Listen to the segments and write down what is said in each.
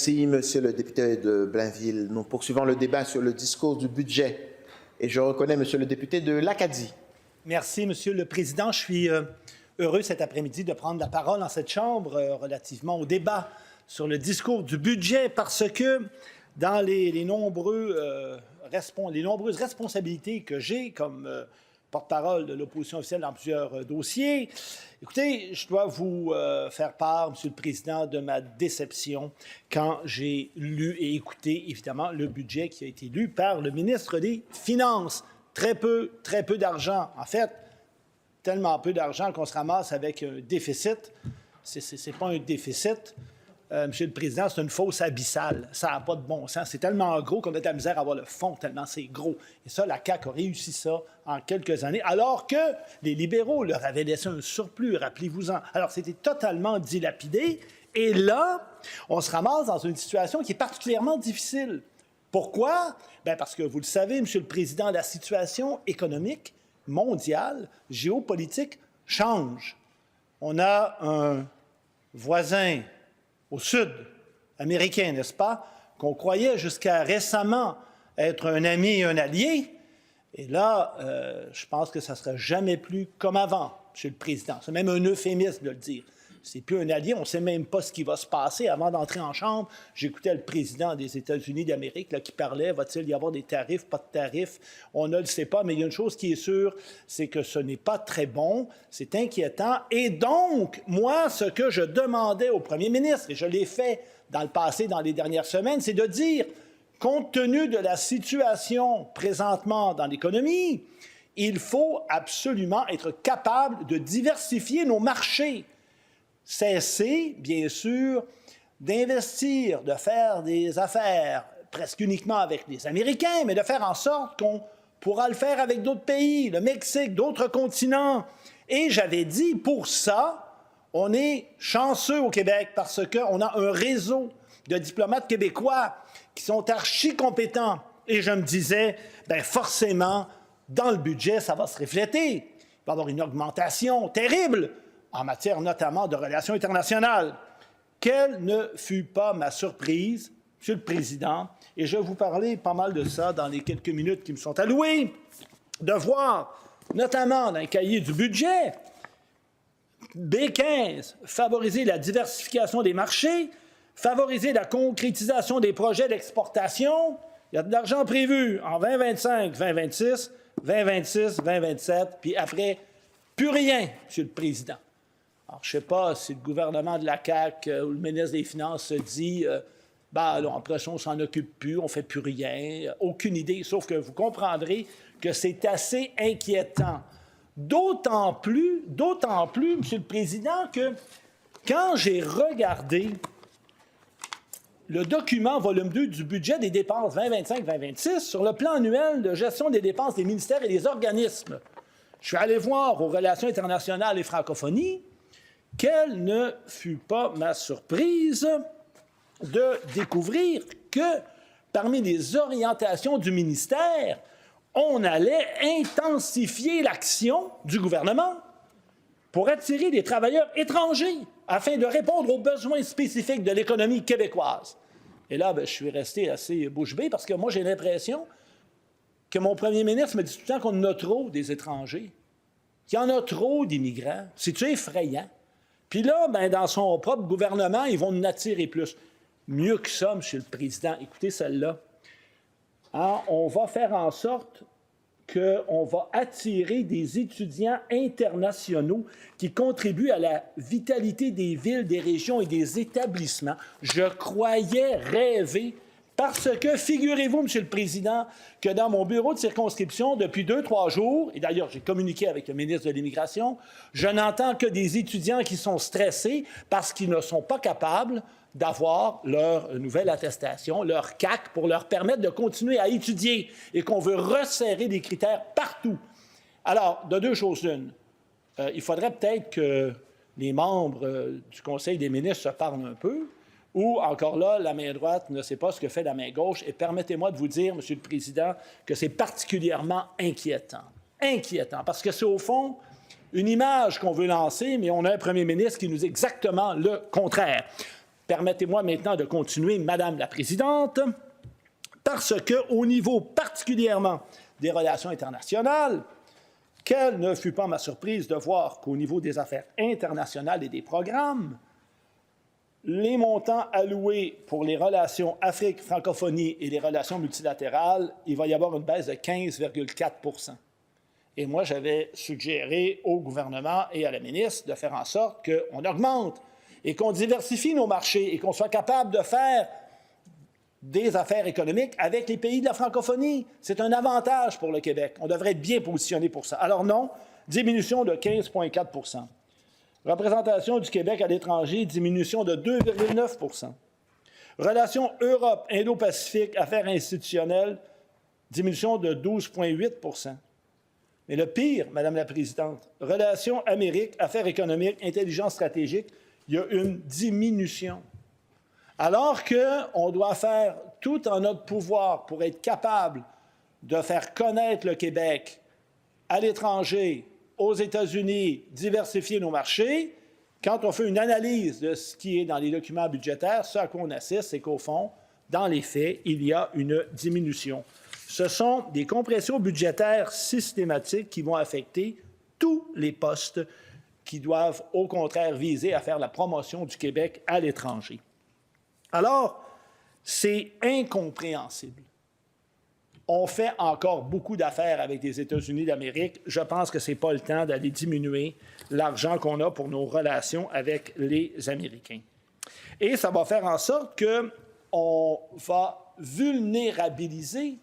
Merci, Monsieur le député de Blainville. Nous poursuivons le débat sur le discours du budget. Et je reconnais Monsieur le député de l'Acadie. Merci, Monsieur le Président. Je suis heureux cet après-midi de prendre la parole dans cette Chambre relativement au débat sur le discours du budget parce que dans les nombreuses responsabilités que j'ai comme porte-parole de l'opposition officielle dans plusieurs dossiers, écoutez, je dois vous faire part, Monsieur le Président, de ma déception quand j'ai lu et écouté, évidemment, le budget qui a été lu par le ministre des Finances. Très peu d'argent. En fait, tellement peu d'argent qu'on se ramasse avec un déficit. C'est pas un déficit. Monsieur le Président, c'est une fosse abyssale. Ça n'a pas de bon sens. C'est tellement gros qu'on a de la misère à avoir le fond, tellement c'est gros. Et ça, la CAQ a réussi ça en quelques années, alors que les libéraux leur avaient laissé un surplus, rappelez-vous-en. Alors, c'était totalement dilapidé. Et là, on se ramasse dans une situation qui est particulièrement difficile. Pourquoi? Bien, parce que vous le savez, Monsieur le Président, la situation économique mondiale, géopolitique, change. On a un voisin au sud, américain, n'est-ce pas, qu'on croyait jusqu'à récemment être un ami et un allié. Et là, je pense que ça ne sera jamais plus comme avant, Monsieur le Président. C'est même un euphémisme de le dire. C'est plus un allié, on ne sait même pas ce qui va se passer. Avant d'entrer en chambre, j'écoutais le président des États-Unis d'Amérique qui parlait, va-t-il y avoir des tarifs, pas de tarifs? On ne le sait pas, mais il y a une chose qui est sûre, c'est que ce n'est pas très bon, c'est inquiétant. Et donc, moi, ce que je demandais au premier ministre, et je l'ai fait dans le passé, dans les dernières semaines, c'est de dire, compte tenu de la situation présentement dans l'économie, il faut absolument être capable de diversifier nos marchés. Cesser, bien sûr, d'investir, de faire des affaires presque uniquement avec les Américains, mais de faire en sorte qu'on pourra le faire avec d'autres pays, le Mexique, d'autres continents. Et j'avais dit, pour ça, on est chanceux au Québec parce qu'on a un réseau de diplomates québécois qui sont archi compétents. Et je me disais, bien forcément, dans le budget, ça va se refléter. Il va y avoir une augmentation terrible en matière notamment de relations internationales. Quelle ne fut pas ma surprise, Monsieur le Président, et je vais vous parler pas mal de ça dans les quelques minutes qui me sont allouées, de voir, notamment dans le cahier du budget, B15, favoriser la diversification des marchés, favoriser la concrétisation des projets d'exportation. Il y a de l'argent prévu en 2025, 2026, 2026, 2027, puis après, plus rien, Monsieur le Président. Alors, je ne sais pas si le gouvernement de la CAQ ou le ministre des Finances se dit après ça, on ne s'en occupe plus, on ne fait plus rien, aucune idée, sauf que vous comprendrez que c'est assez inquiétant. D'autant plus, Monsieur le Président, que quand j'ai regardé le document volume 2 du budget des dépenses 2025-2026 sur le plan annuel de gestion des dépenses des ministères et des organismes, je suis allé voir aux relations internationales et francophonie. Quelle ne fut pas ma surprise de découvrir que parmi les orientations du ministère, on allait intensifier l'action du gouvernement pour attirer des travailleurs étrangers afin de répondre aux besoins spécifiques de l'économie québécoise. Et là, je suis resté assez bouche bée parce que moi, j'ai l'impression que mon premier ministre me dit tout le temps qu'on en a trop des étrangers, qu'il y en a trop d'immigrants. C'est-tu effrayant? Puis là, dans son propre gouvernement, ils vont nous attirer plus. Mieux que ça, Monsieur le Président, écoutez celle-là. On va faire en sorte qu'on va attirer des étudiants internationaux qui contribuent à la vitalité des villes, des régions et des établissements. Je croyais rêver parce que, figurez-vous, Monsieur le Président, que dans mon bureau de circonscription, depuis 2-3 jours, et d'ailleurs j'ai communiqué avec le ministre de l'Immigration, je n'entends que des étudiants qui sont stressés parce qu'ils ne sont pas capables d'avoir leur nouvelle attestation, leur CAC, pour leur permettre de continuer à étudier et qu'on veut resserrer des critères partout. Alors, de deux choses l'une, il faudrait peut-être que les membres du Conseil des ministres se parlent un peu, ou, encore là, la main droite ne sait pas ce que fait la main gauche. Et permettez-moi de vous dire, Monsieur le Président, que c'est particulièrement inquiétant. Inquiétant, parce que c'est au fond une image qu'on veut lancer, mais on a un premier ministre qui nous dit exactement le contraire. Permettez-moi maintenant de continuer, Madame la Présidente, parce qu'au niveau particulièrement des relations internationales, quelle ne fut pas ma surprise de voir qu'au niveau des affaires internationales et des programmes, les montants alloués pour les relations Afrique-Francophonie et les relations multilatérales, il va y avoir une baisse de 15,4 %. Et moi, j'avais suggéré au gouvernement et à la ministre de faire en sorte qu'on augmente et qu'on diversifie nos marchés et qu'on soit capable de faire des affaires économiques avec les pays de la francophonie. C'est un avantage pour le Québec. On devrait être bien positionné pour ça. Alors non, diminution de 15,4 %. Représentation du Québec à l'étranger, diminution de 2,9 %. Relations Europe, Indo-Pacifique, affaires institutionnelles, diminution de 12,8 %. Mais le pire, Madame la Présidente, relations Amérique, affaires économiques, intelligence stratégique, il y a une diminution. Alors qu'on doit faire tout en notre pouvoir pour être capable de faire connaître le Québec à l'étranger, aux États-Unis, diversifier nos marchés, quand on fait une analyse de ce qui est dans les documents budgétaires, ce à quoi on assiste, c'est qu'au fond, dans les faits, il y a une diminution. Ce sont des compressions budgétaires systématiques qui vont affecter tous les postes qui doivent, au contraire, viser à faire la promotion du Québec à l'étranger. Alors, c'est incompréhensible. On fait encore beaucoup d'affaires avec les États-Unis d'Amérique. Je pense que ce n'est pas le temps d'aller diminuer l'argent qu'on a pour nos relations avec les Américains. Et ça va faire en sorte qu'on va vulnérabiliser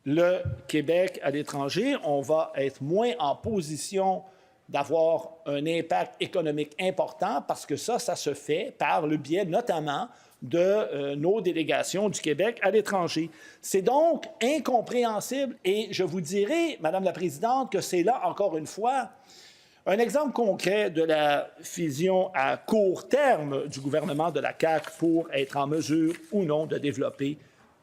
le Québec à l'étranger. On va être moins en position d'avoir un impact économique important parce que ça se fait par le biais notamment de nos délégations du Québec à l'étranger. C'est donc incompréhensible et je vous dirai, Madame la Présidente, que c'est là, encore une fois, un exemple concret de la vision à court terme du gouvernement de la CAQ pour être en mesure ou non de développer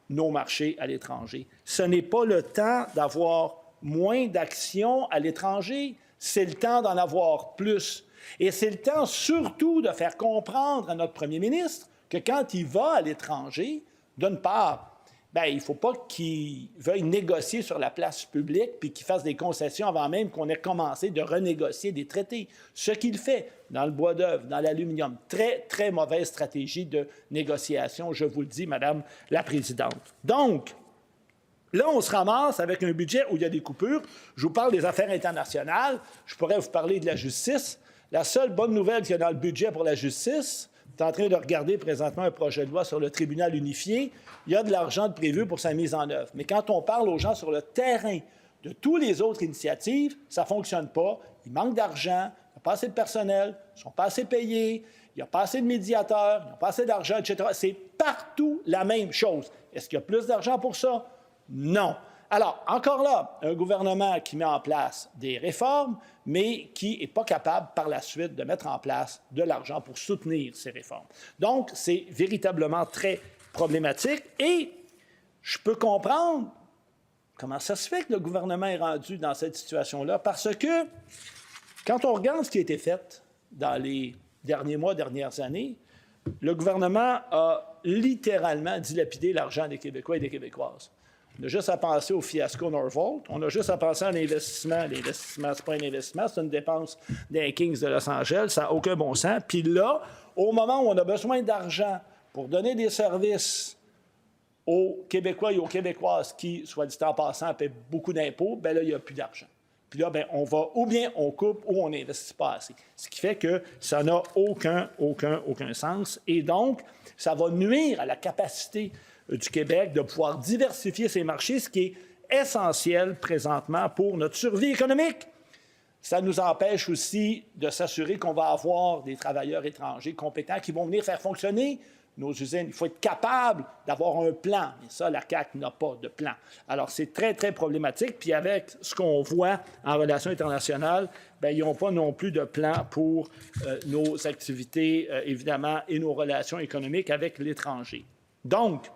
nos marchés à l'étranger. Ce n'est pas le temps d'avoir moins d'actions à l'étranger, c'est le temps d'en avoir plus. Et c'est le temps surtout de faire comprendre à notre premier ministre que quand il va à l'étranger, d'une part, il ne faut pas qu'il veuille négocier sur la place publique puis qu'il fasse des concessions avant même qu'on ait commencé de renégocier des traités. Ce qu'il fait dans le bois d'œuvre, dans l'aluminium, très, très mauvaise stratégie de négociation, je vous le dis, Madame la Présidente. Donc, là, on se ramasse avec un budget où il y a des coupures. Je vous parle des affaires internationales. Je pourrais vous parler de la justice. La seule bonne nouvelle qu'il y a dans le budget pour la justice, je suis en train de regarder présentement un projet de loi sur le tribunal unifié. Il y a de l'argent prévu pour sa mise en œuvre. Mais quand on parle aux gens sur le terrain de toutes les autres initiatives, ça ne fonctionne pas. Il manque d'argent, il n'y a pas assez de personnel, ils ne sont pas assez payés, il n'y a pas assez de médiateurs, il n'y a pas assez d'argent, etc. C'est partout la même chose. Est-ce qu'il y a plus d'argent pour ça? Non. Alors, encore là, un gouvernement qui met en place des réformes, mais qui n'est pas capable par la suite de mettre en place de l'argent pour soutenir ces réformes. Donc, c'est véritablement très problématique et je peux comprendre comment ça se fait que le gouvernement est rendu dans cette situation-là, parce que quand on regarde ce qui a été fait dans les derniers mois, dernières années, le gouvernement a littéralement dilapidé l'argent des Québécois et des Québécoises. On a juste à penser au fiasco Norvolt. On a juste à penser à l'investissement. L'investissement, ce n'est pas un investissement, c'est une dépense des Kings de Los Angeles. Ça n'a aucun bon sens. Puis là, au moment où on a besoin d'argent pour donner des services aux Québécois et aux Québécoises qui, soit dit en passant, paient beaucoup d'impôts, bien là, il n'y a plus d'argent. Puis là, bien, on va, ou bien on coupe, ou on n'investit pas assez. Ce qui fait que ça n'a aucun sens. Et donc, ça va nuire à la capacité du Québec de pouvoir diversifier ses marchés, ce qui est essentiel présentement pour notre survie économique. Ça nous empêche aussi de s'assurer qu'on va avoir des travailleurs étrangers compétents qui vont venir faire fonctionner nos usines. Il faut être capable d'avoir un plan. Et ça, la CAQ n'a pas de plan. Alors, c'est très, très problématique. Puis avec ce qu'on voit en relations internationales, bien, ils n'ont pas non plus de plan pour nos activités, évidemment, et nos relations économiques avec l'étranger. Donc,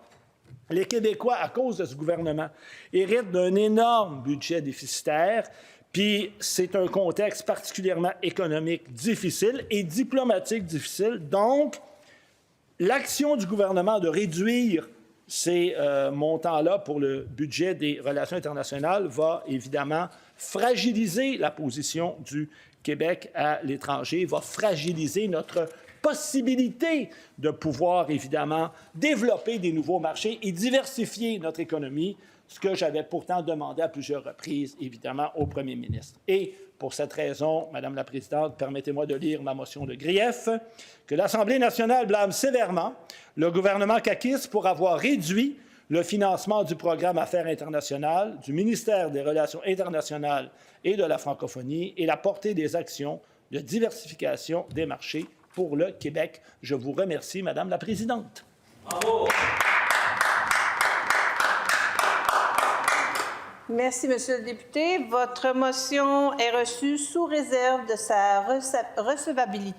les Québécois, à cause de ce gouvernement, héritent d'un énorme budget déficitaire, puis c'est un contexte particulièrement économique difficile et diplomatique difficile. Donc, L'action du gouvernement de réduire ces montants-là pour le budget des relations internationales va évidemment fragiliser la position du Québec à l'étranger, va fragiliser notre possibilité de pouvoir, évidemment, développer des nouveaux marchés et diversifier notre économie, ce que j'avais pourtant demandé à plusieurs reprises, évidemment, au premier ministre. Et pour cette raison, Madame la Présidente, permettez-moi de lire ma motion de grief, que l'Assemblée nationale blâme sévèrement le gouvernement caquiste pour avoir réduit le financement du programme Affaires internationales, du ministère des Relations internationales et de la francophonie et la portée des actions de diversification des marchés pour le Québec. Je vous remercie, Madame la Présidente. Bravo! Merci, Monsieur le député. Votre motion est reçue sous réserve de sa recevabilité.